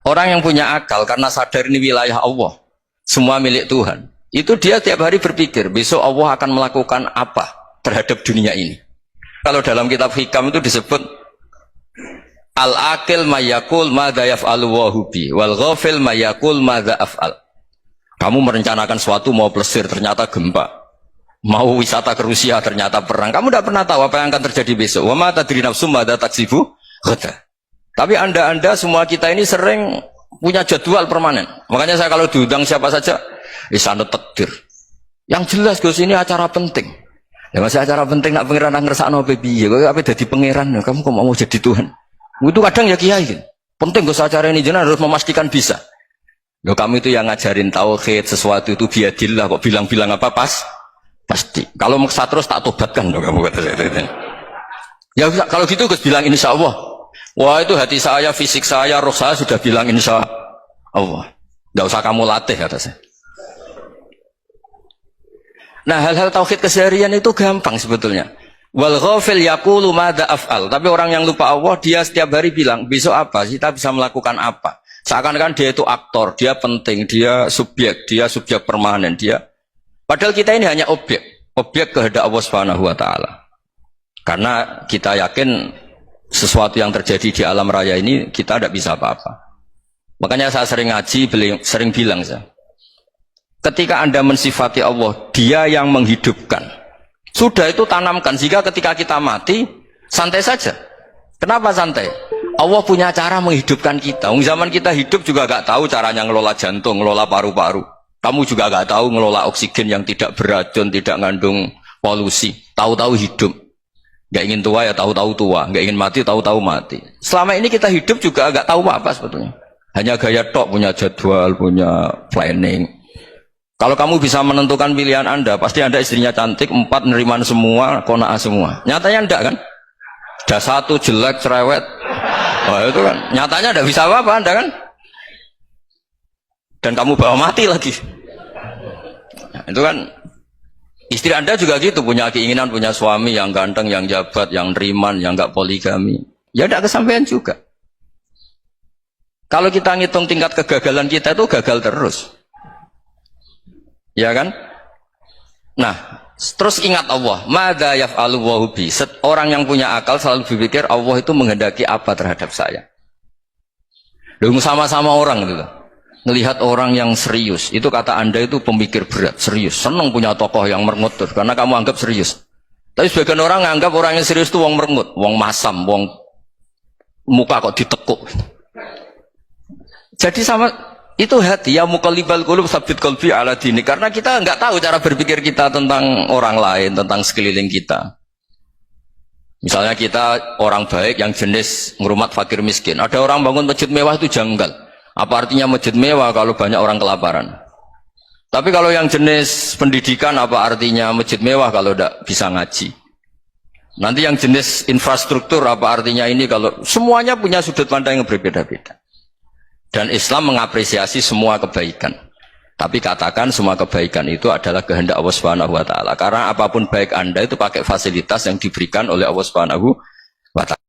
Orang yang punya akal karena sadar ini wilayah Allah, semua milik Tuhan. Itu dia tiap hari berpikir, besok Allah akan melakukan apa terhadap dunia ini. Kalau dalam kitab Hikam itu disebut al-aqil mayakul madza yaf'alu wa hubi wal ghafil mayakul madza af'al. Kamu merencanakan suatu mau plesir ternyata gempa, mau wisata ke Rusia ternyata perang. Kamu tidak pernah tahu apa yang akan terjadi besok. Wa ma tadri nafsum madza taksibu ghada. Tapi anda semua kita ini sering punya jadwal permanen. Makanya saya kalau diundang siapa saja, isane takdir. Yang jelas Gus ini acara penting. Ya masih acara penting nak pangeran ngersakno apa piye? Kok ape dadi pangeran? Kamu kok mau jadi Tuhan? Itu kadang ya kiai. Penting Gus acara ini jenengan harus memastikan bisa. Loh, kamu itu yang ngajarin tauhid, sesuatu itu biadillah, kok bilang-bilang apa pasti. Kalau maksa terus tak tobatkan loh kamu kata saya. Ya kalau gitu Gus bilang insya Allah. Wah itu hati saya, fisik saya, roh saya sudah bilang insya Allah. Nggak usah kamu latih kata saya. Nah hal-hal tauhid keseharian itu gampang sebetulnya. Wal ghafil yaqulu madza af'al. Tapi orang yang lupa Allah dia setiap hari bilang besok apa? Kita bisa melakukan apa? Seakan-akan dia itu aktor, dia penting, dia subjek permanen, dia. Padahal kita ini hanya objek kehendak Allah Subhanahu wa taala. Karena kita yakin sesuatu yang terjadi di alam raya ini kita tidak bisa apa-apa. Makanya saya sering ngaji, sering bilang saya. Ketika Anda mensifati Allah, dia yang menghidupkan. Sudah itu tanamkan sehingga ketika kita mati santai saja. Kenapa santai? Allah punya cara menghidupkan kita. Zaman kita hidup juga gak tahu caranya ngelola jantung, ngelola paru-paru. Kamu juga gak tahu ngelola oksigen yang tidak beracun, tidak ngandung polusi. Tahu-tahu hidup. Gak ingin tua ya tahu-tahu tua. Gak ingin mati tahu-tahu mati. Selama ini kita hidup juga gak tahu apa sebetulnya. Hanya gaya tok, punya jadwal, punya planning. Kalau kamu bisa menentukan pilihan Anda, pasti Anda istrinya cantik, 4 neriman semua, kona'ah semua. Nyatanya enggak kan? Ada 1 jelek, cerewet. Wah itu kan, nyatanya tidak bisa apa-apa Anda kan? Dan kamu bawa mati lagi. Nah, itu kan, istri Anda juga gitu, punya keinginan, punya suami yang ganteng, yang jabat, yang neriman, yang enggak poligami. Ya tidak kesampaian juga. Kalau kita ngitung tingkat kegagalan kita itu gagal terus. Ya kan? Nah, terus ingat Allah, madza yaf'alu wa hubi. Orang yang punya akal selalu berpikir Allah itu menghendaki apa terhadap saya. Loh, sama-sama orang gitu. Melihat orang yang serius, itu kata Anda itu pemikir berat, serius, senang punya tokoh yang merengut karena kamu anggap serius. Tapi sebagian orang menganggap orang yang serius itu wong merengut, wong masam, wong muka kok ditekuk. Jadi sama itu hati ya muqallibal qulub tsabbit qalbi ala dini, karena kita enggak tahu cara berpikir kita tentang orang lain, tentang sekeliling kita. Misalnya kita orang baik yang jenis ngurmat fakir miskin, ada orang bangun masjid mewah itu janggal. Apa artinya masjid mewah kalau banyak orang kelaparan? Tapi kalau yang jenis pendidikan, apa artinya masjid mewah kalau tidak bisa ngaji? Nanti yang jenis infrastruktur, apa artinya ini kalau semuanya punya sudut pandang yang berbeda-beda. Dan Islam mengapresiasi semua kebaikan. Tapi katakan semua kebaikan itu adalah kehendak Allah Subhanahu wa taala. Karena apapun baik Anda itu pakai fasilitas yang diberikan oleh Allah Subhanahu wa taala.